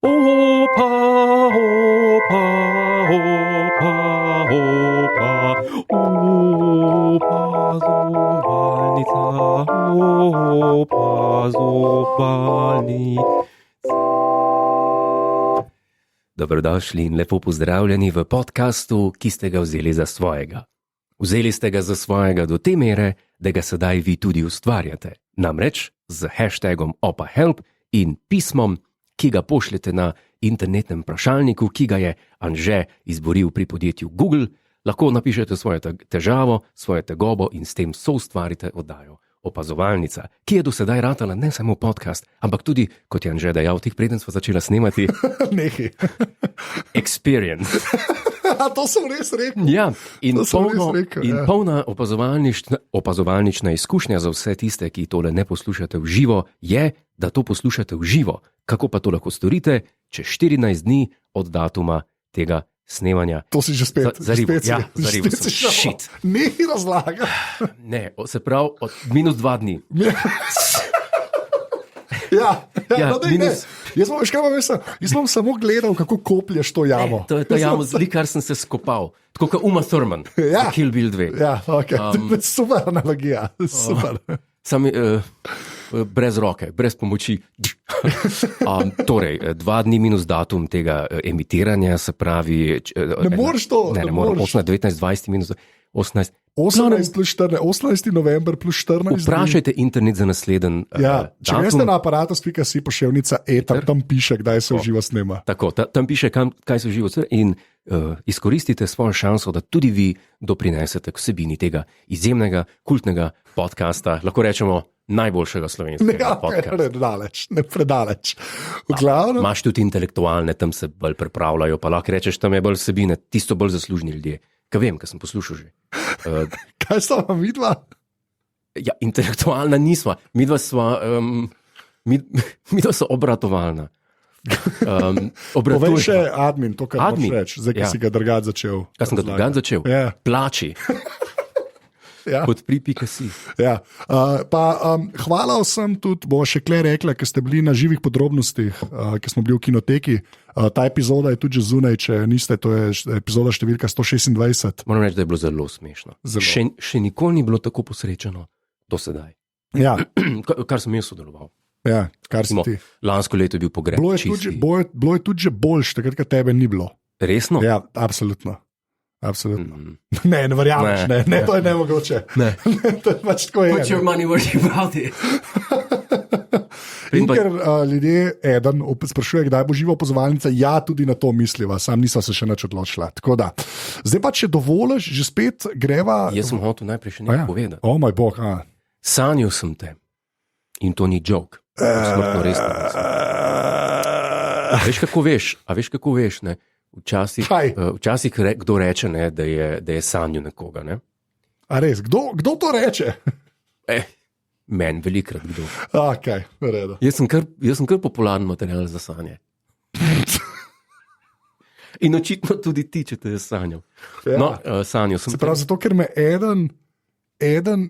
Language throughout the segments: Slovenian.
Opa, opa, opa, opa, opazovalnica, opazovalnica. Dobrodošli in lepo pozdravljeni v podkastu, ki ste ga vzeli za svojega. Vzeli ste ga za svojega do te mere, da ga sedaj vi tudi ustvarjate. Namreč z hashtagom opahelp in pismom, ki ga pošljete na internetnem vprašalniku, ki ga je Anže izboril pri podjetju Google, lahko napišete svojo težavo, svojo tegobo in s tem soustvarite oddajo Opazovalnica, ki je do sedaj ratala ne samo podcast, ampak tudi, kot je Anže dejal, tih preden sva začela snemati, Nekaj. experience. To sem res rekel. Ja, in To sem res rekel, ja. polna opazovalnična izkušnja za vse tiste, ki tole ne poslušate v živo, je, da to poslušate v živo. Kako pa to lahko storite, čez 14 dni od datuma tega snemanja? To si že spet. Zaribo, spet ja, zaribo spet sem. si šel. Shit. Nekaj razlaga. Ne, se pravi, od -2 dni. Ja, Ja, no, dej, ne. minus- Jaz sem samo gledal, kako koplješ to jamo. To je ta jamo, kar sem se skopal. Tako kot Uma Thurman, Ja. Kill Bill 2. Ja, okay. Super analogija. Super. Sami, brez roke, brez pomoči. Torej, 2 dni minus datum tega emitiranja, se pravi... Ne moreš to, Ne ne morem, moreš. 18, 19, 20 minus 18. 18 plus 14, 18. november plus 14 dni. Vprašajte internet za nasleden Ja, če greste datum. na aparatus.si pošiljnica eter, tam piše, kdaj se v živo snema. Tako, tam piše, kaj se živo in izkoristite svojo šanso, da tudi vi doprinesete k vsebini tega izjemnega, kultnega podcasta, lahko rečemo najboljšega slovenskega Ja, podcasta. ne predaleč. V glavnem, Imaš tudi intelektualne, tam se bolj pripravljajo, pa lahko rečeš, tam je bolj vsebine, tisto bolj zaslužni ljudje. Kaj vem, kaj sem poslušal že. kaj sta vam vidva? Ja, intelektualna nisva, midva sva, midva so obratovalna. Povej še admin, to, kar Admin? moraš reči, zdaj, ki Ja. si ga drugače začel. Kaj sem ga drugače začel? Ja. Plači, Ja. podpri.si. Ja. Hvala vsem tudi, bo še kle rekla, ker ste bili na živih podrobnostih, ker smo bili v kinoteki. Ta epizoda je tudi že zunaj, če niste, to je epizoda številka 126. Moram reči, da je bilo zelo smešno. Zelo. Še nikoli ni bilo tako posrečeno do sedaj. Ja, Kar sem jaz sodeloval. ja, kar si Recimo, ti. lansko leto je bil pogreb. Bilo je tudi, bilo je tudi že boljš, takrat, ko tebe ni bilo. Resno? Ja, absolutno. Absolutno. Mm. Ne, ne verjameš, Ne, ne, to je nemogoče. Ne. To je pač tako je. Put your money where your mouth is. In ker ljudje, eden sprašuje, kdaj bo živa opozovalnica, ja, tudi na to misliva, sam nisem se še nič odločila. Tako da, zdaj pa, če dovoliš, že spet greva. Jaz sem hotel najprej še A nekaj ja. povedati. O moj bog, Sanjal sem te in to ni joke. Smrtno resno. A veš, kako veš, ne? Včasih, Kaj? včasih kdo reče, ne, da je sanjal nekoga. Ne? A res, kdo to reče? Meni velikrat kdo. Okay, v redu. Jaz sem kar popularen material za sanje. In očitno tudi ti, če te je sanjal. Ja. No, sanjal sem Se pravi, zato ker me eden,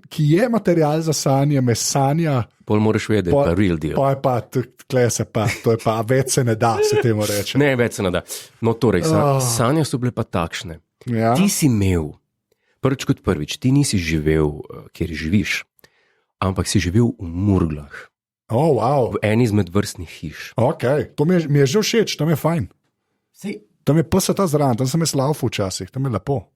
ki je material za sanje, me sanja, Pol moraš vedeti, Po- pa real deal. pa je pa, tle se pa, to je pa, več se ne da, se temu reče. Ne, več se ne da. No, torej, Oh. sanje so bile pa takšne. Ja. Ti si imel, prvič kot prvič, ti nisi živel, kjer živiš, ampak si živel v Murglah, Oh, wow. v eni izmed vrstnih hiš. Okay. To mi je že všeč, tam je fajn. Sej, Tam je PST zraven, tam sem jaz laufal včasih, tam je lepo.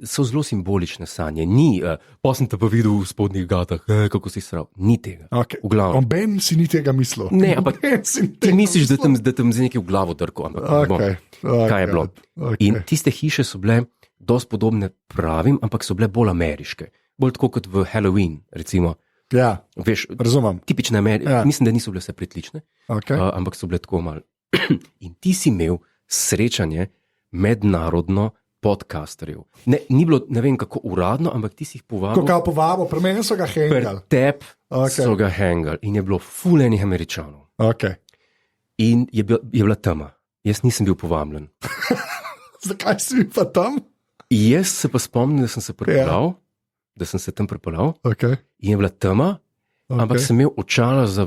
so zelo simbolične sanje. Ni, pa sem te pa videl v spodnjih gatah, kako si sral. Ni tega. Okay. V glavnem. Ben si ni tega mislil. Ne, ampak Ben si ni Ti tega misliš, da mislil. tam z nekaj v glavo drko, ampak ne bo. Okay. Kaj je bilo? Okay. In tiste hiše so bile dosti podobne pravim, ampak so bile bolj ameriške. Bolj tako kot v Halloween, recimo. Ja, Veš, razumem. tipične ameriške, Ja. mislim, da niso bile vse pritlične, Okay. ampak so bile tako malo. In ti si imel srečanje mednarodno podcasterjev. Ni bilo, ne vem kako uradno, ampak ti si jih Ko povabil. ga povabo, pri meni so ga hengali. Tep Okay. so ga hengali in je bilo fulejnih Američanov. Okay. In je bila tema. Jaz nisem bil povabljen. Zakaj si bil pa tam? Jaz se pa spomnim, da sem se pripeljal, da sem se tam pripeljal Okay. in je bila tema, ampak sem imel očala za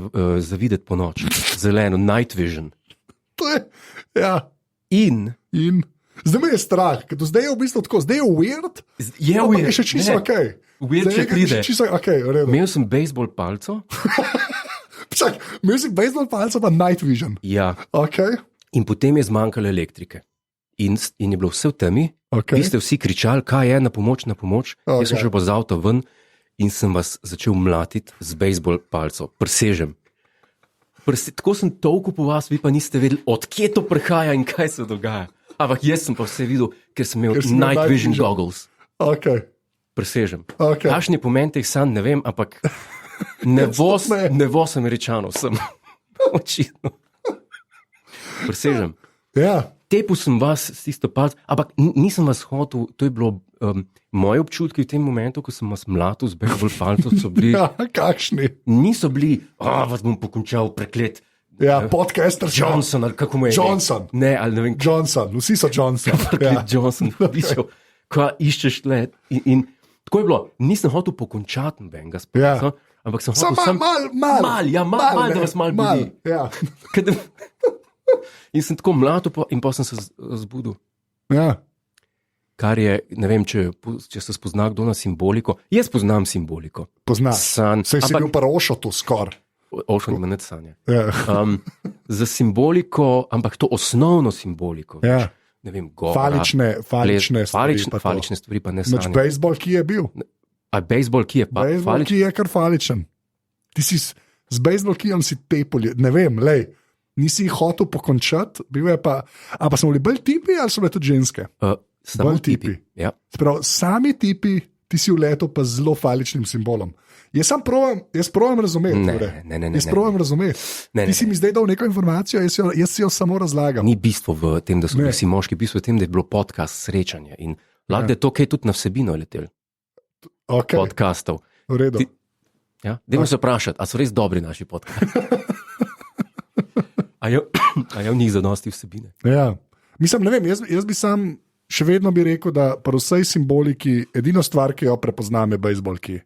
videti po noči, zeleno, night vision. To je, ja. In Zdaj me je strah, ker do zdaj je v bistvu tako, zdaj je weird, je ampak weird. je še čisto Ne. ok. Weird Zdaj še je pride. Čisto, okay, v redu. Imel sem bejzbol palco. Čak, imel si baseball palca pa night vision. Ja. Okay. In potem je zmanjkalo elektrike. In je bilo vse v temi. Okay. Vi ste vsi kričali, kaj je na pomoč, na pomoč. Okay. Jaz sem šel pa z avto ven in sem vas začel mlatiti z bejzbol palco. Presežem. Tako sem tolkel po vas, vi pa niste vedeli, odkje to prihaja in kaj se dogaja. Ampak jaz sem pa vse videl, ker sem imel Ker si imel night night vision vision. goggles. Okay. Presežem. Okay. Kakšen je pomen teh sanj, ne vem, ampak ne voz Američanov sem. Očitno. Presežem. Ja. Tepil sem vas s tisto palco, ampak nisem vas hotel, to je bilo moje občutki v tem momentu, ko sem vas mlatil z bejzbol palco, so bili, Ja, kakšni. niso bili, vas bom pokončal preklet. Ja, podcaster Johnson, ali kako mu je ime? Johnson. Ne, ali ne vem, Johnson, vsi so Johnson. ja. Ja. Johnson, pišel, kaj iščeš tle. In tako je bilo, nisem hotel pokončati nobenega s Ja. palco, ampak sem Samo hotel mal, mal, da vas malo boli. Ja. In sem tako mlatil in pa sem se zbudil. Ja. Kar je, ne vem, če se spozna kdo na simboliko. Jaz poznam simboliko. Poznaš. San, Sej si bil pa rošo tu skoraj. Ošel ima net sanje. Ja. Za simboliko, ampak to osnovno simboliko. Ja. Ne vem, govora. Falične stvari. pa to. Falične stvari pa ne Noč sanje. bejzbol, ki je bil. A bejzbol, ki je pa Bejzbol, faličen? ki je kar faličen. Ti si z bejzbol, kijem si tepol, ne vem, lej. Nisi jih hotel pokončati, bil je pa. A pa so bili bolj tipi ali so bile tudi ženske? Samo Bolj tipi. tipi. Ja. Sprav, sami tipi, ti si vletel pa z zelo faličnim simbolom. Jaz provam razumeti. Ne. Jaz provam razumeti. Ne, Ti si mi zdaj dal neko informacijo, jaz si jo samo razlagam. Ni bistvo v tem, da so Ne. vsi moški, bistvo je v tem, da je bilo podcast srečanje. In lahko da je to, kaj tudi na vsebino je letel. Okay, Podcastov. v redu. Ja? Dajmo se vprašati, a so res dobri naši podcasti? A je v njih zadosti vsebine? Ja. Mislim, ne vem, jaz bi sam še vedno bi rekel, da pri vsej simboliki edino stvar, ki jo prepoznam, je bejzbol, ki.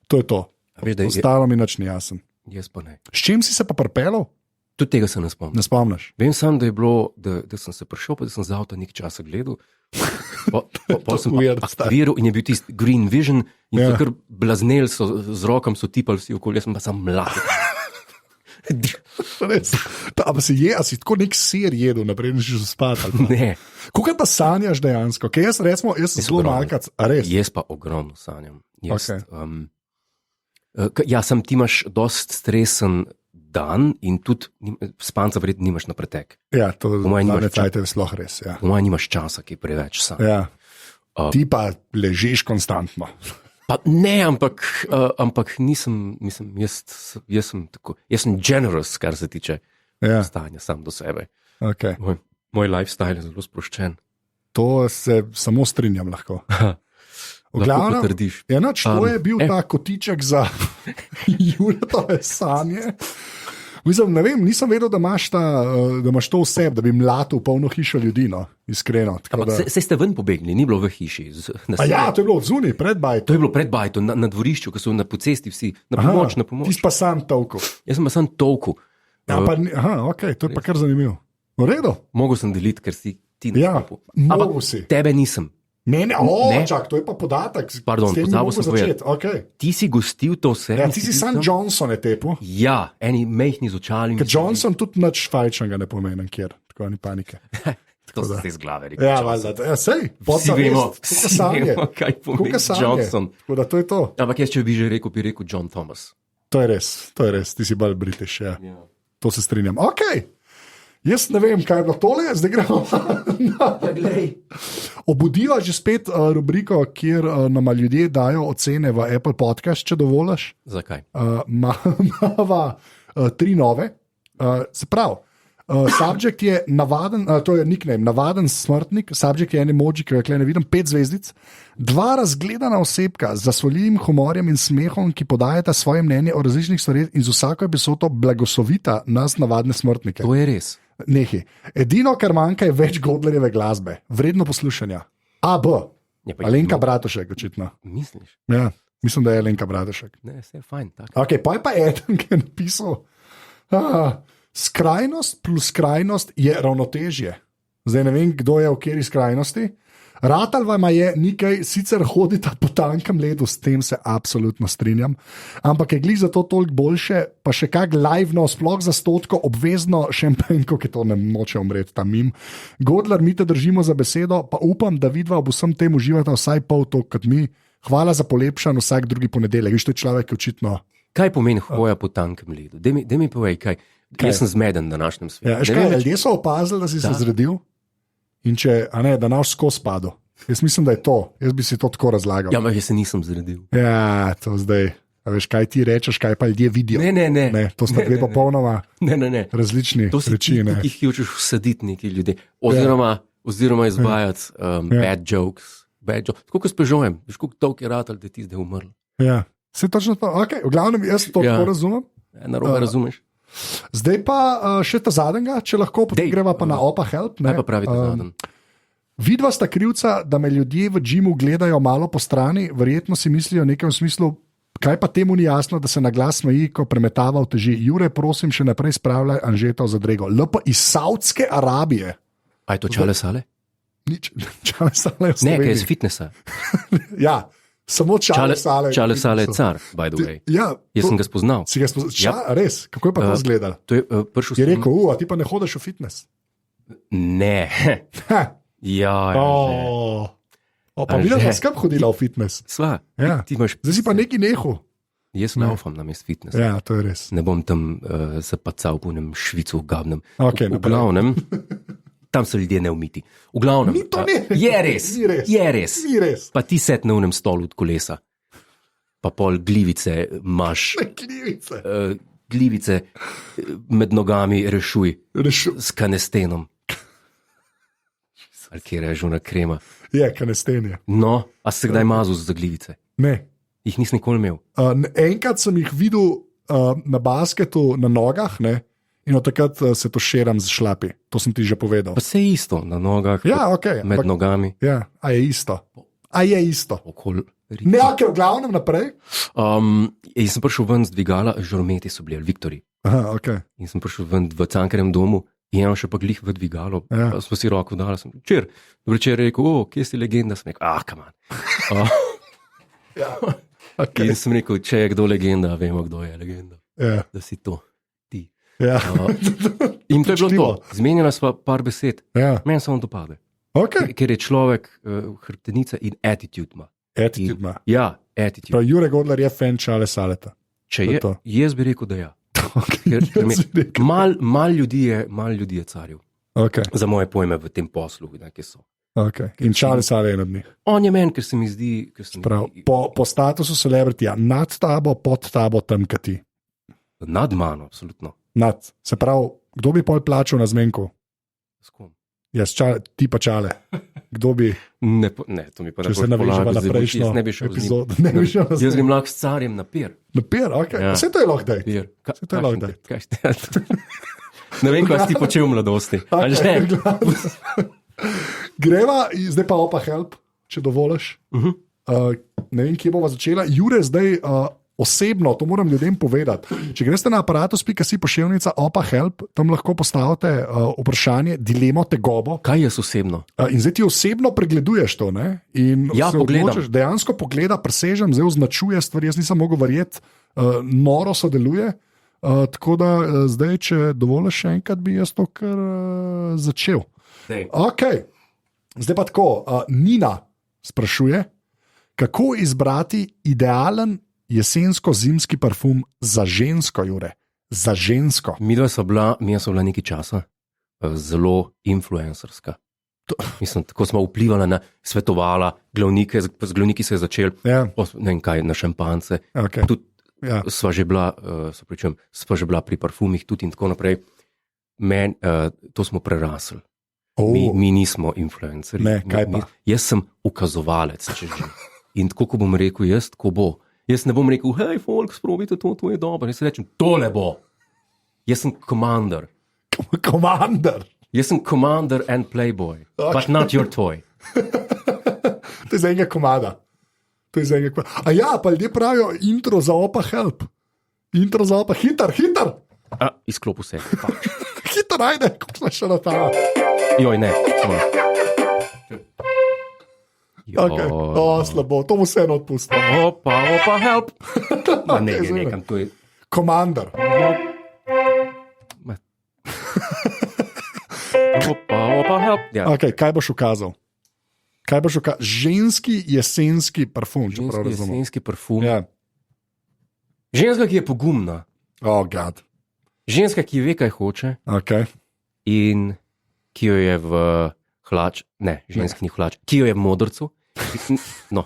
To je to. A veš, da je, Ostalo mi nič ni jasen. jaz pa ne. S čim si se pa pripelal? Tudi tega se ne spomnim. Ne spomniš. Vem samo, da je bilo, da sem se prišel, pa da sem za avto nekaj časa gledal. Pa sem Weird pa aktiviral in je bil tisti Green Vision in Ja. so kar blazneli, z rokom so tipali vsi okoli, jaz sem pa sam mlad. Res. A si tako nek sir jedel, naprej si že spal. Ne, Kako pa sanjaš dejansko? Okay, jaz sem zelo ogromno. malkac, a res. jaz pa ogromno sanjam. Jaz, Okej. ja, sem ti imaš dost stresen dan in tudi spanca verjetno nimaš na pretek. Ja, to mojem zadnje nimaš čas. cajte je sploh res. Ja. Po mojem nimaš časa, ki je preveč sam. Ja. Ti pa ležiš konstantno. Pa ne, ampak nisem, mislim, jaz sem generous, kar se tiče Ja, stanja sam do sebe. okay. Moj lifestyle je zelo sproščen. To se samo strinjam lahko. V Lahko glavnem, potrdiš. ja, nič, to je bil ne. ta kotiček za Juletove sanje. Mislim, ne vem, nisem vedel, da imaš to v sebi, da bi mlatil polno hišo ljudi, no, iskreno. tako da- Se ste ven pobegli, ni bilo v hiši. A ja, to je bilo odzuni, pred bajtom. To je bilo pred bajtom, na dvorišču, ko so na pocesti vsi, na pomoč, na pomoč. Ti pa sam tolko. Jaz sem pa sam tolku. Ja, ok, to je pa kar zanimivo. V redu. Mogel sem deliti, ker si ti Ja, nakupil. mogel si. Tebe nisem. Ne, Ne. čak, to je pa podatek. Pardon, s tem bi pozabil mogel sem začeti. Okay. Ti si gostil to vse. Ja, ti si sam Johnson je tepu. Ja, eni mehni z očali. Ker Johnson tudi nič fajčnega ne pomeni, kjer, tako ni panike. To se z glave reče. Ja, valjda, ja, sej, Vsi vemo, kako sanje. kaj pomeni Koliko sanje. Johnson. Tako da to je to. Ampak jaz, če bi že rekel, bi rekel John Thomas. To je res, ti si bolj British, ja. To se strinjam. Ok, jaz ne vem, kaj je bilo tole, zdaj gremo. Obudiva že spet rubriko, kjer nama ljudje dajo ocene v Apple Podcast, če dovoliš. Zakaj? Imava tri nove. Se pravi, subjekt je navaden, to je nickname, navaden smrtnik, subjekt je en emoji, ki ga ne vidim, 5 zvezdic, 2 razgledana osebka z zasvoljivim humorjem in smehom, ki podajata svoje mnenje o različnih stvareh in z vsako epizodo blagoslovita nas navadne smrtnike. To je res. Nehi. Edino, kar manjka, je več Godlerjeve glasbe, vredno poslušanja. AB, Je pa Alenka Bratušek, očitno. Misliš? Ja, mislim, da je Alenka Bratušek. Ne, vse je fajn. Tak. Okay, pa je eden, ki je napisal. skrajnost plus skrajnost je ravnotežje. Zdaj ne vem, kdo je v kateri skrajnosti. Ratal vam je nekaj, sicer hodita po tankem ledu, s tem se absolutno strinjam, ampak je glih za to toliko boljše, pa še kak live-no, sploh za 100% obvezno šampanjko, ki to ne moče umreti tam mim. Godler, mi te držimo za besedo, pa upam, da vidva ob vsem tem uživata vsaj pol toliko kot mi. Hvala za polepšan vsak drugi ponedeljek. Viš, to je človek, ki očitno... Kaj pomeni hoja po tankem ledu? Daj mi povej, kaj? Jaz sem zmeden na današnjem svetu. Ja, ljudje so opazili, da si se zredil. In če, da naš skozi padel. Jaz mislim, da je to. Jaz bi si to tako razlagal. Ja, ampak jaz se nisem zredil. Ja, to zdaj. A veš, kaj ti rečeš, kaj pa ljudje vidijo. Ne. To sta dve popolnoma različni reči. To si ti hočeš vsaditi neki ljudi. Oziroma izvajati bad jokes. Tako kot s Peugeotom. Veš, koliko dolg je ratal, da ti zdaj umrl. Ja, se točno to. Okay. V glavnem, jaz to tako razumem. Narobe razumeš. Zdaj pa še ta zadnjega, če lahko, potem greva pa na Opa Help. Kaj pa pravi ta zadnji? Vidva sta krivca, da me ljudje v džimu gledajo malo po strani, verjetno si mislijo nekaj v smislu, kaj pa temu ni jasno, da se na glas smeji, ko premetava v teži. Jure, prosim, še naprej spravljaj Anžeta v zadrego. LP iz Saudske Arabije. A je to Čale Sale? Nič, Čale Sale je v Ne, Sloveniji. kaj je iz fitnessa. Ja. Samo Čale Sale. Čale Sale je car, by the way. Ja, Jaz sem ga spoznal. Si ga spoznal? Res? Kako je pa to izgledalo? Je rekel, a ti pa ne hodiš v fitness? Ne. Ja. Pa videl, da skrb hodila v fitness. Sva. Ja. Zdaj si pa neki nehu. Jaz laufam na mest fitnessa. Ja, to je res. Ne bom tam se pacal po enem švicu v gabnem. Okay, v glavnem. Tam so ljudje neumiti. V glavnem, je res. Ni res. Pa ti set na unem stolu od kolesa. Pa pol glivice imaš. Glivice med nogami rešuj. S kanestenom. Ali kje je žuna krema. Je, kanesten je. No, a si kdaj mazal za glivice? Ne. Jih nisem nikoli imel. Enkrat sem jih videl na basketu na nogah, ne? In od takrat se to širam z šlapi. To sem ti že povedal. Pa se je isto na nogah, ja, okay, med nogami. Ja, a je isto. Ne, v glavnem naprej. Jaz sem prišel ven z dvigala, žurometi so bili, Viktori. Aha, okay. In sem prišel ven v Cankarjem domu in imam še pa glih v dvigalo. Ja. Smo si roko dali, sem včer rekel, kje si legenda? Sem rekel, come on. Ja, okay. In sem rekel, če je kdo legenda, vemo, kdo je legenda. Ja. Da si to. Ja. In to je bilo to. Zmenjala sva par besed. Ja. Meni samo to pade. Okay. Ker je človek hrbtenica in attitude ima. Attitude ima. Ja, attitude. Jure Godler je fan Čale Saleta. Če je, jaz bi rekel, da ja. Okay. Mal ljudi je carjev. Okay. Za moje pojme v tem poslu, ki so. Okay. In Čale Sale je nad njih. On je meni, ker se mi zdi... Po statusu celebrity, nad tabo, pod tabo, tam kati. Nad. Se pravi, kdo bi pol plačal na zmenku? S kom? Jaz, ti pa Čale. Kdo bi? Ne, to mi pa ne bo. Če se naveževa na prejšnjo epizodo. Jaz grem lahko s carjem na pier. Na pier, ok. Ja. Vse to je lahko dej. Vse to je lahko dej. Ne vem, kaj si ti počel v mladosti. Greva, zdaj pa Opa Help, če dovoliš. Ne vem, kje bova začela. Jure, zdaj osebno, to moram ljudem povedati. Če greste na aparatus.si pošiljnica Opa Help, tam lahko postavite vprašanje, dilemo, tegobo. Kaj je osebno? In zdaj ti osebno pregleduješ to, ne? In ja, pogledam. Dejansko pogleda, presežem, zdaj označuje stvari, jaz nisem mogel verjeti, noro sodeluje. Tako da zdaj, če dovoliš še enkrat, bi jaz to kar začel. Okay. Zdaj pa tako, Nina sprašuje, kako izbrati idealen jesensko-zimski parfum za žensko, Jure? Za žensko. Mi sva bila nekaj časa zelo influencerska. Mislim, tako smo vplivali na svetovala, z glavniki se je začel, ne vem kaj, na šampance. Okay. Tudi sva že bila pri parfumih tudi in tako naprej. To smo prerasli. Mi nismo influencerji. Ne, kaj pa? Jaz sem ukazovalec, če že. In tako, ko bom rekel, jaz, tako bo. Jaz ne bom rekel, hej, folk, sprobite to je dobro. Jaz rečem, tole bo. Jaz sem commander. Commander? Jaz sem commander and playboy, but not your toy. To je za enega komada. A ja, pa ljudje pravijo intro za Opa Help. Intro za Opa, hitar. Izklop vse. Hitro najde, kako smo še na ta. Joj, ne. Okay. Slabo, to mu vseeno odpustim. Opa, help. Ma ne, nekam to je. Komandar. Opa, help. Ja. Okay, kaj boš ukazal? Ženski jesenski parfum. Ženski jesenski parfum. Ja. Ženska, ki je pogumna. Oh, God. Ženska, ki ve, kaj hoče. Okay. In ki jo je v hlač, ne, ženski ni hlač, ki jo je v modrcu. No.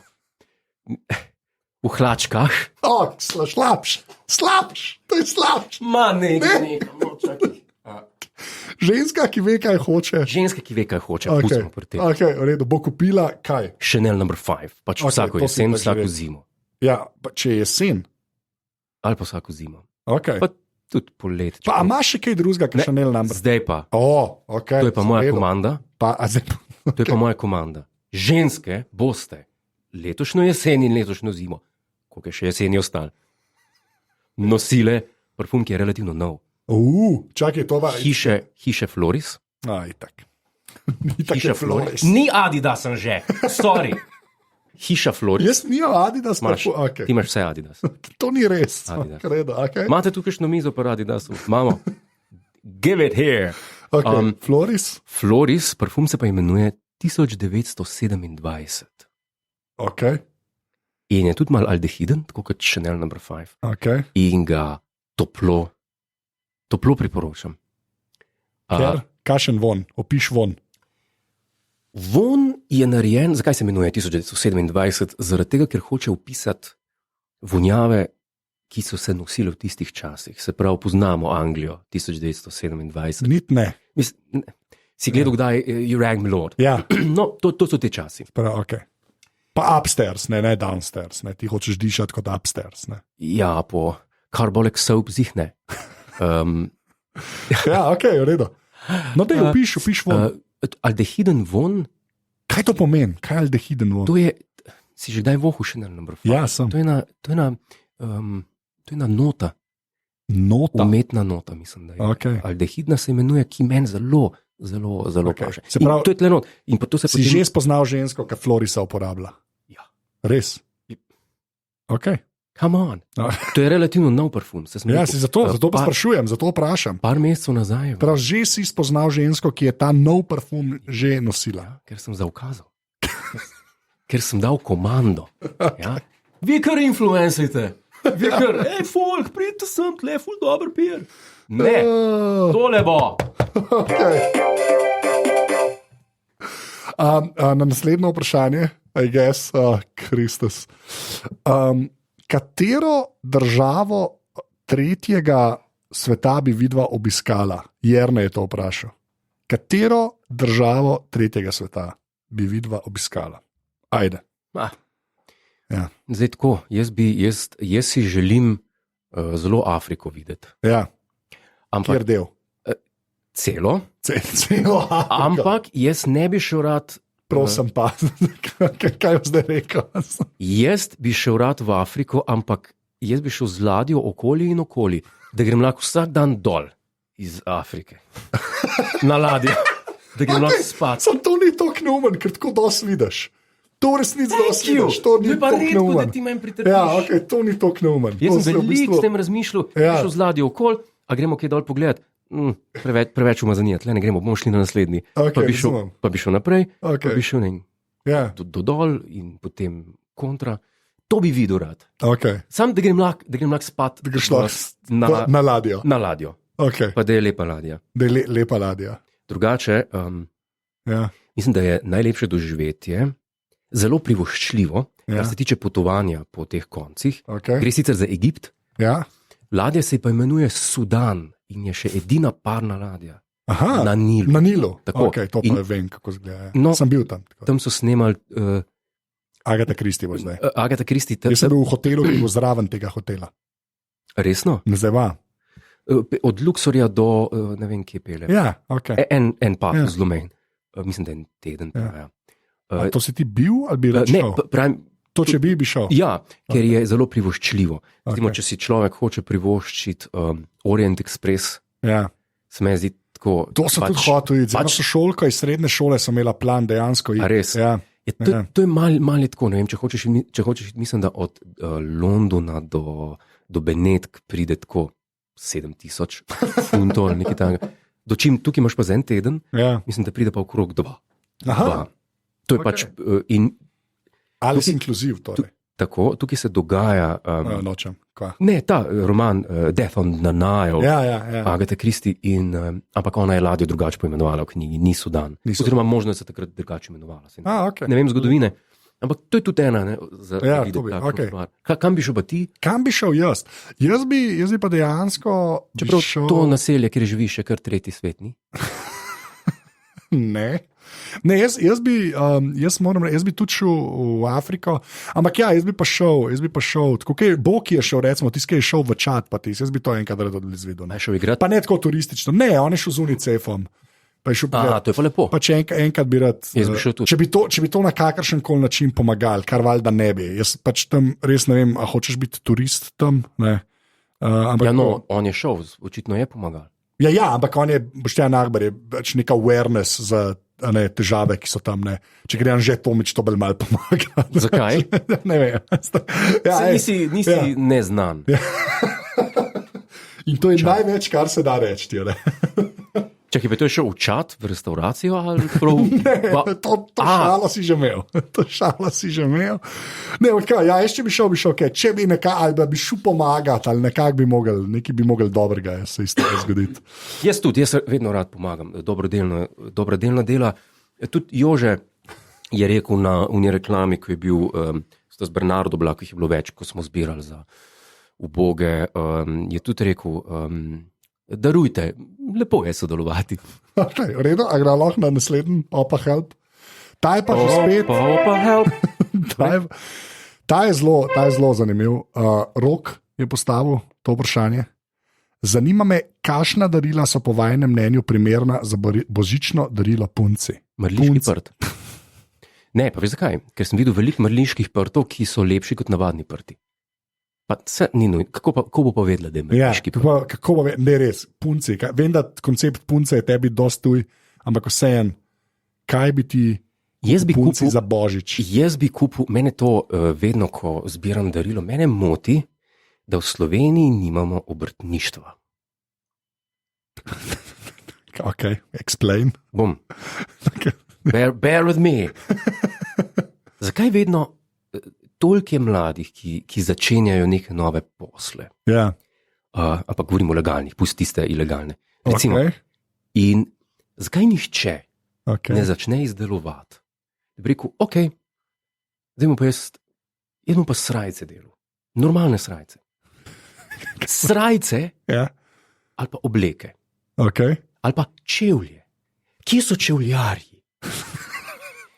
V hlačkah. Slabš, to je slabš. Ma nekaj, no, čakaj. Ženska, ki ve, kaj hoče. Ženska, ki ve, kaj hoče. Okay, v redu, bo kupila kaj? Chanel No. 5, pač vsako jesen, vsako zimo. Ja, pa če je jesen. Ali pa vsako zimo. Okay. Pa tudi poletje. Pa imaš še kaj drugega, kot Chanel No. Zdaj pa. Okay, to je pa moja komanda. Okay. To je pa moja komanda. Ženske boste letošnjo jesen in letošnjo zimo, koliko je še jeseni ostal, nosile parfum, ki je relativno nov. Čakaj, to pa. Hiše Floris. Itak. Hiša Floris. Ni Adidas, sem že. Sorry. Hiša Floris. Jaz nimam Adidas. Okay. Ti imaš vse Adidas. To ni res. Okay. Imate tukaj še mizo po Adidasu? Mamo. Give it here. Okay. Floris, parfum se pa imenuje 1927. Okay. In je tudi mal aldehiden, tako kot Chanel No. 5. Okay. In ga toplo priporočam. Kakšen von, opiš von. Von je narejen, zakaj se imenuje 1927? Zaradi tega, ker hoče opisati vonjave, ki so se nosile v tistih časih. Se pravi, poznamo Anglijo 1927. Nit ne. Si gledal, kdaj You Rang Me Lord? Ja. No, to so te časi. Okay. Pa upstairs, ne downstairs. Ne. Ti hočeš dišati kot upstairs. Ne. Ja, po Carbolic Soap zihne. Ja, ok, v redu. No, da je opiš von. Aldehiden von. Kaj to pomeni? Kaj je aldehiden von? To je, si že kdaj vohu Chanel No. 5? Ja, sem. To je ena nota. Nota? Umetna nota, mislim, da je. Okay. Aldehidna se imenuje, ki meni zelo okay. paše. Se pravi, to je tle not. In pa to se si že spoznal žensko, ki Florisa uporablja? Ja. Res? Ok. Come on. To je relativno nov parfum. Ja, zato pa sprašujem, zato vprašam. Par mesecev nazaj. Prav, že si spoznal žensko, ki je ta nov parfum že nosila. Ja, ker sem zaukazal. Ker sem dal komando. Ja. Vi kar influencejte. Vi kar, folk, pridite sem, tle, ful dober pijer. Ne, tole bo. Okay. Na naslednjo vprašanje, I guess, Kristus. Katero državo tretjega sveta bi vidva obiskala? Jerne je to vprašal. Katero državo tretjega sveta bi vidva obiskala? Ajde. Ja. Zdaj tako, jaz si želim zelo Afriko videti. Ja. Ampak, kjer del? Celo. Celo Afriko. Ampak jaz ne bi šel rad. Prosim pa, kaj bo zdaj rekel? Jaz bi šel rad v Afriko, ampak jaz bi šel z ladjo okoli in okoli, da grem lahko vsak dan dol iz Afrike. Na ladjo, da grem lahko spat. Sam to ni to kneumen, ker tako dosti vidiš. To resnici dosti vidiš, to ni to kneumen. Da ti meni pritrdiš. Ja, ok, to ni to kneumen. Jaz sem veliko s tem razmišljal, šel z ladjo okoli, a gremo kje dol pogled. Preveč umazanija, tle ne gremo, bomo šli na naslednji. Okay, pa bi šel naprej, okay. Pa bi šel do dol in potem kontra. To bi videl rad. Okay. Sam, da grem lahko spat. Da greš na ladjo. Na ladjo. Okay. Pa da je lepa ladja. Da je lepa ladja. Drugače, mislim, da je najlepše doživetje zelo privoščljivo, kar se tiče potovanja po teh koncih. Okay. Gre sicer za Egipt. Ja. Ladja se pa imenuje Sudan. In je še edina parna ladja. Aha, na Nilu. Na Nilu. Tako. Okay, to pa vem, kako izgleda. No, sem bil tam. Tako. Tam so snemali. Agatha Christie bo zdaj. Agatha Christie. Jaz sem bil v hotelu, ki bo zraven tega hotela. Resno? Zdaj va. Od Luxorja do ne vem, kje pele. Ja, ok. En pa zlomen. Mislim, da en teden. Ja. To si ti bil ali bi rekel? Ne, pravim. To, če bi šel. Ja, ker je zelo privoščljivo. Recimo, Okay. če si človek hoče privoščiti Orient Express, Ja. se mi zdi tako. To sem tudi hotel iti. Pač šolka iz srednje šole sem imela plan dejansko. A res? Ja. To je malo tako, ne vem, če hočeš, mislim, da od Londona do Benetk pride tako 7000 funtov ali nekaj takega. Dočim tukaj imaš pa za en teden, Ja. mislim, da pride pa okrog 2. Aha, To je Ok. pač in ali si inkluziv, torej. tako, tukaj se dogaja. Nočem. Kva? Ne, ta roman Death on the Nile, Ja. Agatha Christie, ampak ona je ladjo drugače poimenovala v knjigi, ni Sudan. Ni Sudan. Oziroma, možno je se takrat drugače imenovala. Okay. Ne vem zgodovine, ampak to je tudi ena, ne, za Ja, videti to bi, tako okej. stvar. Kam bi šel pa ti? Kam bi šel jaz? Jaz bi pa dejansko. Čeprav šel... to naselje, kjer živiš, je kar tretji svet, ni? Ne, jaz bi tudi šel v Afriko, ampak ja, jaz bi pa šel, tako kot Bog je šel, recimo, tisti, ki je šel v Čad, pa tisti, jaz bi to enkrat rad izvedel. Naj šel igrati. Pa ne tako turistično, ne, on je šel z Unicefom. Pa je šel pogledat. To je pa lepo. Pa če enkrat bi rad, Jaz bi šel tudi. če bi to na kakršen koli način pomagali, kar valjda ne bi. Jaz pač tam res ne vem, a hočeš biti turist tam. Ne? Ampak Ja, no, on je šel, očitno je pomagal. Ja, ampak on je, Boštjan Akbar je pač neka awareness za težave, ki so tam. Ne. Če gre že Tomič, to bolj malo pomaga. Zakaj? Ne vem. Ja, Saj nisi neznan. In to je največ, kar se da reči. Čakaj, pa to je šel v Čad, v restauracijo ali prav? To šalo si že imel. To šalo si že imel. Ne, okay, ja, če bi šel, okay. Če bi ali bi šel pomagati, ali nekaj bi mogel dobrega se iz tega zgoditi. Jaz vedno rad pomagam, dobrodelna dela. Tudi Jože je rekel na uni reklami, ko je bil z Bernardo Blak, ki je bilo več, ko smo zbirali za uboge, je tudi rekel, darujte, lepo je sodelovati. Okay, v redu, a gre lahko na naslednji Opa Help. Ta je pa že spet. Opa Help. Ta je zelo zanimiv. Rok je postavil to vprašanje. Zanima me, kakšna darila so po vašem mnenju primerna za božično darilo punci? Mrliški prt. Ne, pa veš zakaj? Ker sem videl veliko mrliških prtov, ki so lepši kot navadni prti. Pa se ni nujno. Kako bo povedala, da je mrliški prt? Kako bo ne res, punci. Vem, da koncept punce je tebi dosti tuj, ampak vseeno, kaj bi ti punci za božič? Jaz bi kupil, mene to vedno, ko zbiram darilo, mene moti, da v Sloveniji nimamo obrtništva. Ok, explain. Bom. Bear with me. Zakaj vedno toliko je mladih, ki začenjajo neke nove posle? Ja. Ampak govorimo o legalnih, pusti tiste ilegalne. Recimo, Okay. In zakaj nihče Okay. ne začne izdelovati? Da bi rekel, ok, zdaj bom pa jaz bom pa srajce delal. Normalne srajce. Srajce Ja. ali pa obleke. Okay. Ali pa čevlje. Kje so čevljarji?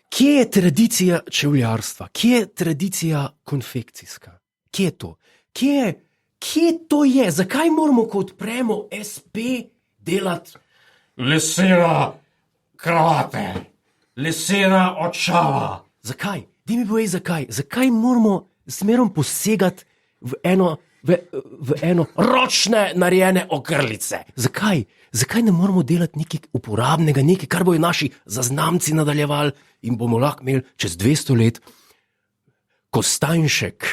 Kje je tradicija čevljarstva? Kje je tradicija konfekcijska? Kje je to? Kje to je? Zakaj moramo, ko odpremo SP, delati lesena kravate, lesena očala? Zakaj? Daj mi povej, zakaj? Zakaj moramo zmerom posegati v eno ročne narejene ogrlice? Zakaj? Zakaj ne moramo delati nekaj uporabnega, nekaj, kar bojo naši zaznamci nadaljevali in bomo lahko imeli čez 200 let Kostanjšek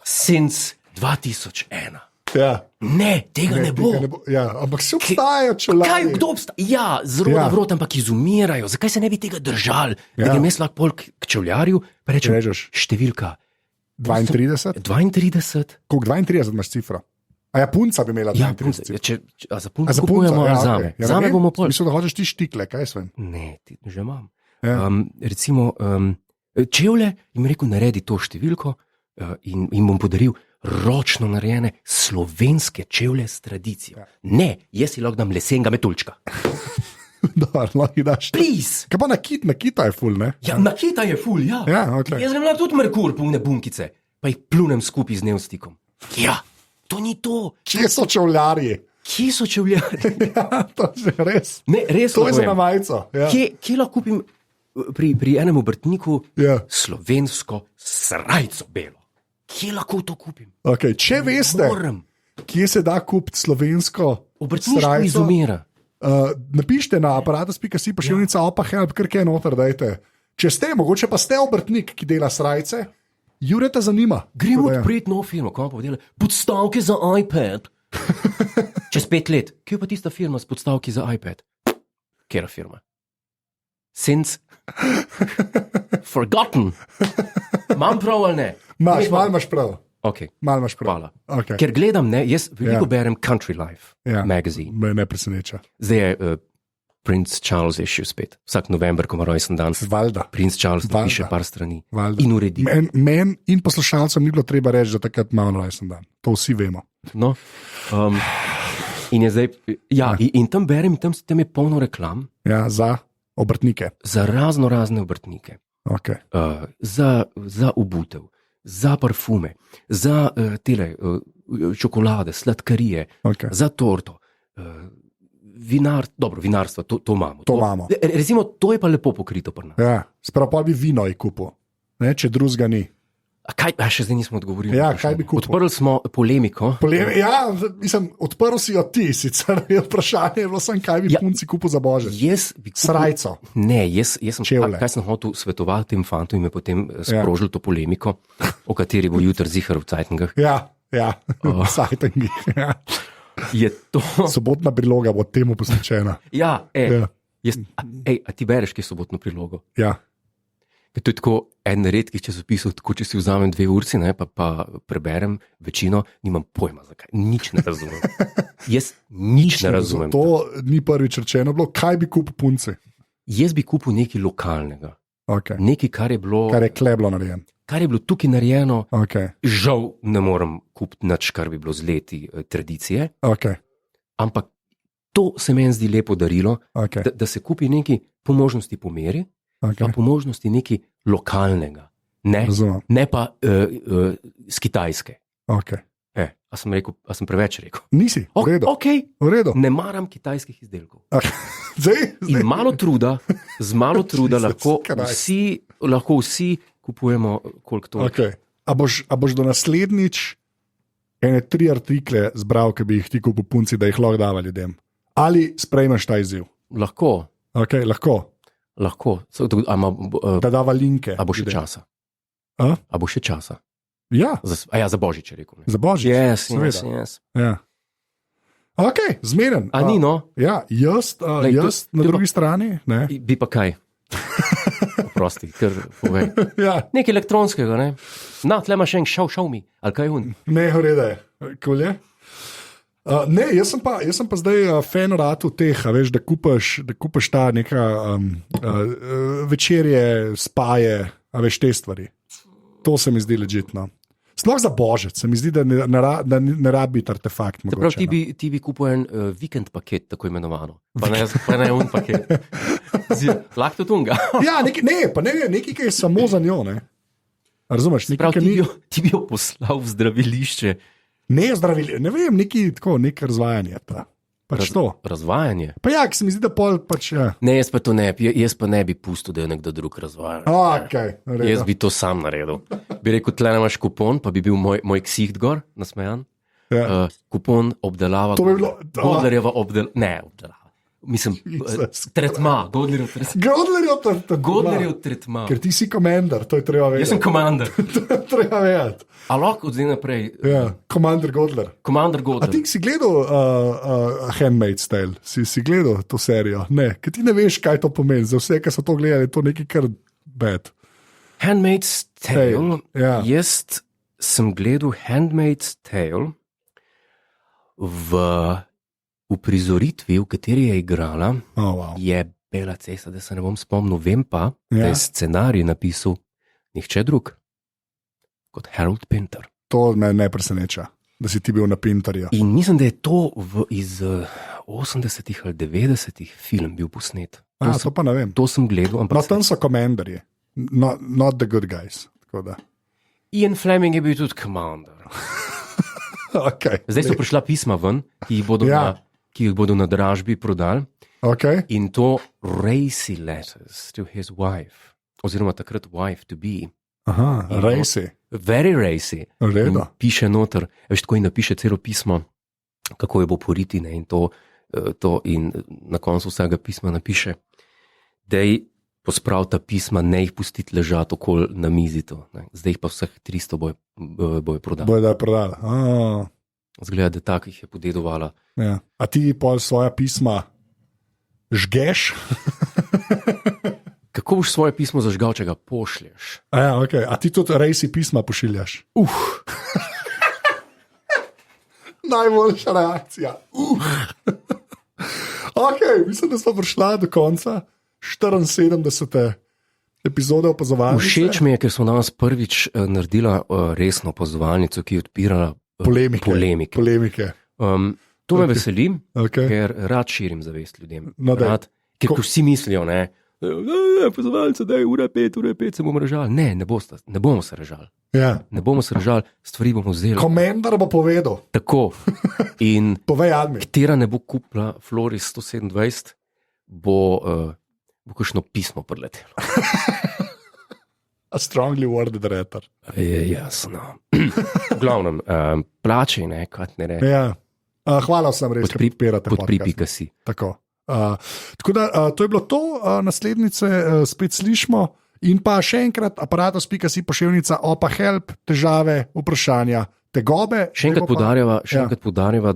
since 2001? Ja. Ne, tega ne bo. Ja, ampak se obstajajo čeladi. Kdo obstaja? Ja, zroda Ja. vrot, ampak izumirajo. Zakaj se ne bi tega držali? Ja. Da grem jaz lahko pol k čevljarju, pa rečem, Režeš. številka 32? 32. Koliko 32 imaš cifra? A ja, punca bi imela Ja, 32 cifra. a za punco A za kupujemo punco, ali ja, zame? okej. Ja, Zame ne, bomo pol. Mislim, da hočeš ti štikle, kaj sem. Ne, ti že imam. Ja. Recimo, čevlje jim rekel, naredi to številko in jim bom podaril ročno narejene slovenske čevlje s tradicijo. Ja. Ne, jaz si lahko dam lesenega metuljčka. Dobar, lahko jih daš. Please! Kaj pa nakita je ful, ne? Ja, nakita je ful, ja. Ja, okej. Jaz grem lahko tudi Merkur, polne bunkice, pa jih plunem skupaj z nevstikom. Ja, to ni to. Kje so čevljarji? Kje so čevljarji? Ja, to je res. Ne, res To je za povem. na majico. Ja. Kje lahko kupim pri enem obrtniku Ja. slovensko srajco belo. Kje lahko to kupim? Okay. Če veste, Moram. kje se da kupiti slovensko Obrtništvo srajco, izumira. napišite na aparatus.si pošiljnica opa help, kar je noter, dajte. Če ste, mogoče pa ste obrtnik, ki dela srajce, Jure te zanima. Gremo Tako da ja. odpreti nov film, kako pa povedali, podstavke za iPad. Čez 5 let. Kje je pa tista firma s podstavki za iPad? Kera firma? Since forgotten. Imam prav ali ne? Malo imaš prav. Okay. Malo imaš prav. Hvala. Okay. Ker gledam, ne, jaz veliko Ja. berem Country Life magazine. Me ne preseneča. Zdaj je Prince Charles issue spet. Vsak november, ko ima rojsten dan, Valjda. Prince Charles Valjda. piše par strani Valjda. in uredi. Meni in poslušalcem ni bilo treba reči, da takrat imamo rojsten dan. To vsi vemo. No, in je zdaj, ja, in tam berem, tam je polno reklam Ja, za obrtnike. za razno razne obrtnike. Okay. Za obutev, za parfume, za čokolade, sladkarije, Okay. za torto, vinarstvo, to imamo. To imamo. Recimo, to je pa lepo pokrito pri nas. Ja, sprav pa bi vino je kupil, ne, če drugega ni. Še zdaj nismo odgovorili. Ja, na vprašanje. kaj bi kupil? Odprli smo polemiko. Ja, mislim, odprl si jo ti, sicer je vprašanje bilo sem, kaj bi Ja. punci kupil za božič. Jaz bi kupil, Srajco. Ne, jaz sem Čevlje. kaj sem hotel svetovati tem fantom in je potem sprožil to polemiko, o kateri bo jutri zihar v Cajtengah. Ja, sajtengi. Ja. Je to. Sobotna priloga bo temu posvečena. Ja, Ja. a ti bereš, ki je sobotno prilogo? Ja. To je tako en redkih časopisov, tako če si vzamem 2 urci, ne, pa preberem večino, nimam pojma zakaj, nič ne razumem. Jaz nič ne razumem. To ni prvič rečeno bilo, kaj bi kupil punci. Jaz bi kupil nekaj lokalnega, Okay. nekaj, kar je Kar je kleblo narejen. tukaj narejeno. Okay. Žal ne morem kupiti nič, kar bi bilo z leti tradicije, Okay. ampak to se meni zdi lepo darilo, Okay. da se kupi nekaj po možnosti po meri, pa Okay. po možnosti nekaj lokalnega, ne, Razumem. ne pa z Kitajske. Okay. A sem preveč rekel? Nisi, v redu. Okay. V redu. Ne maram kitajskih izdelkov. Okay. Zdaj, In malo truda, z malo truda Jesus Christ. lahko vsi kupujemo, koliko to. Okay. A boš do naslednjič ene 3 artikle zbral, ki bi jih ti kupil punci, da jih lahko dava ljudem? Ali sprejmeš ta izziv? Lahko, Okay, lahko, da dava linke. A bo še ljudem. časa? A? A bo še časa? Ja, Za Božič je rekel. Ne? za božič. Yes. Ja. Ok, zmeren. A ni no? Ja, jaz na drugi strani. Ne? Bi pa kaj? Prosti, ker povej. Ja, Nekaj elektronskega, ne? Na, tle imaš en šel mi, ali kaj un? ne, urede, kolje. Ne, jaz sem pa zdaj fan ratu teh, a veš, da kupaš ta neka večerje, spaje, a veš te stvari. To se mi zdi ležitno. Sploh za božič, se mi zdi, da ne rabi biti artefakt. Prav, Mogoče, ti bi kupil en vikend paket, tako imenovano. Pa ne un paket. Lahko to tunga. Ja, nekaj, ki je samo za njo. Ne? Razumeš? Nekaj, Prav, ki ni, ti bi jo poslal v zdravilišče. ne zdravili, ne vem, nek razvajanje. Pač to. Razvajanje. Pa ja, ki se mi zdi, da pol pač ja. Ne, jaz pa ne bi pustil, da je nekdo drug razvaja. Okay, Jaz bi to sam naredil. Bi rekel, tle imaš kupon, pa bi bil moj ksiht gor, nasmejan. Ja. Kupon obdelava. To bi bilo- Godlerjeva obdelava. Mislim, Jesus. tretma, Godlerjev tretma. Ker ti si komandar, to je treba vedeti. Jaz sem komandar. treba vedeti. A lahko od zdaj naprej, Ja, komandar Godler. komandar A Godler. ti si gledal Handmaid's Tale? Si gledal to serijo? Ne, ker ti ne veš, kaj to pomeni. Za vse, ki so to gledali, je to nekaj kar bad. Handmaid's Tale. ja. Jaz sem gledal Handmaid's Tale v uprizoritvi, v kateri je igrala, Oh, wow. je Bela Cesa, da se ne bom spomnil. Vem pa, Ja. da je scenarij napisal nihče drug kot Harold Pinter. To me ne preseneča, da si ti bil na Pinterju. In mislim, da je to iz 80-ih ali 90-ih film bil posnet. To pa ne vem. To sem gledal, No, ampak tam so komandarji, not the good guys. Tako da. Ian Fleming je bil tudi komandar. Okay. Zdaj so prišla pisma ven, ki jih bodo Ja. ki jih bodo na dražbi prodali. Okay. In to racy letters to his wife, oziroma takrat wife to be. Aha, racy. Very racy. In Redo. piše noter, veš, tako in napiše celo pismo, kako je bo poriti, ne, in to in na koncu vsega pisma napiše, dej posprav ta pisma, ne jih pustiti ležati okoli na mizi to, ne. Zdaj jih pa vseh 300 bojo prodali. Bojo da je prodala. Zgleda, da takih je podedovala. Ja. A ti pol svoja pisma žgeš? Kako boš svoje pismo zažgal, če ga pošlješ? Ja, okay. A ti tudi racy pisma pošiljaš? Najboljša reakcija. Okay, mislim, da smo prišla do konca 74. epizode opazovalnice. Všeč mi je, ker smo danes prvič naredila resno opazovalnico, ki je odpirala polemike. To me veseli, Okay. ker rad širim zavest ljudem. No, Rad, ker ko vsi mislijo, opazovalnica, da je ura 5, se bomo režali. Ne bomo se režali. Ja. Ne bomo se režali, stvari bomo vzeli. Komendar bo povedal. Tako. In Povej, Admi. katera ne bo kupila Floris 127, bo kakšno pismo preletelo. A strongly worded letter. Je jasno. V glavnem, plačaj, ne, kaj ne reče. Ja. Hvala vsem res, da podpirate Podpri.si. podcast. Tako. Tako da to je bilo to, naslednjice spet slišmo. In pa še enkrat, aparatus.si pošiljnica, opa help, težave, vprašanja, tegobe. Še enkrat poudarjava,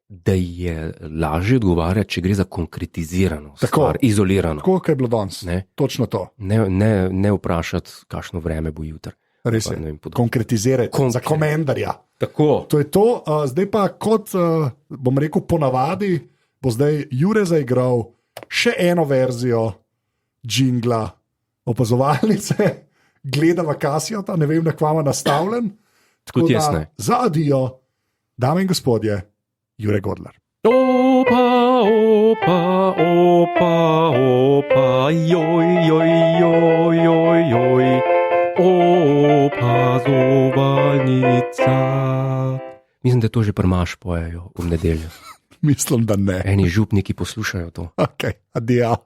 da je lažje odgovarjati, če gre za konkretizirano stvar, izolirano. Tako, kot je bilo danes. Točno to. Ne vprašati, kakšno vreme bo jutri. Res je. Konkretizirati za komendarja. Tako. To je to. Zdaj pa, kot bom rekel, ponavadi, bo zdaj Jure zaigral še eno verzijo džingla opazovalnice, gledava Kasijota, ne vem, na kvama nastavljen. Tako da za adijo, dame in gospodje, Jure Godler. Opa, opa, opa, opa, joj, joj, joj, joj, joj, opazovalnica. Mislim, da to že prmaš pojejo v nedeljo. Mislim, da ne. Eni župniki poslušajo to. Ok, adijo.